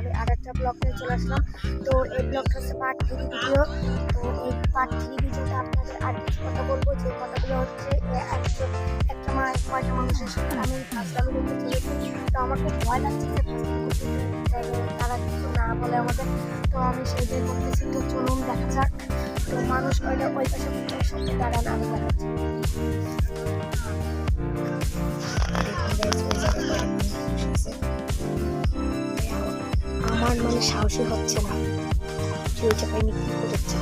আমি আরেকটা ব্লগ নিয়ে চলে আসলাম। তো এই ব্লগটা হচ্ছে পার্ট 3 ভিডিও। তো এই পার্ট 3 ভিডিওতে আপনাদের আর কিছু কথা বলবো, যে কথাগুলো হচ্ছে একটা কয়টা মানুষের সাথে আমি ফাজলামি করতে চলেছি। তো আমার খুব ভয় লাগছে যে তারা কিছু না বলে আমাদের, তো আমি সেইটাই করতেছি। তো চলুন দেখা যাক। তো মানুষ কয়টা ওই পাশে সাথে দাঁড়ান, আমি দেখাচ্ছি। আমার মানে সাহসী হচ্ছে না, কেউ জায়গায় নিয়ে করেছে।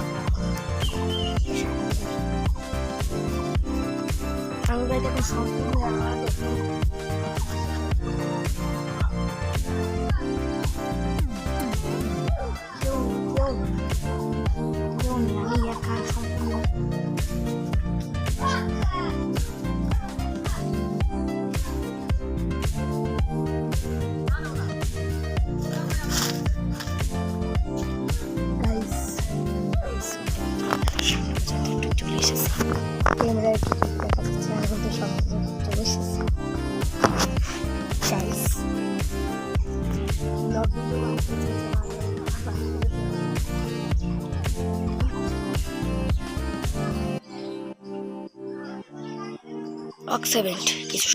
আমি ভাই দেখুন সম্পূর্ণ আমি একা সম্পূর্ণ। চলে এসেছি ক্যামেরায় দেখা যাচ্ছে, এখন তো সব চলে এসেছি। অক্সিডেন্ট কিছু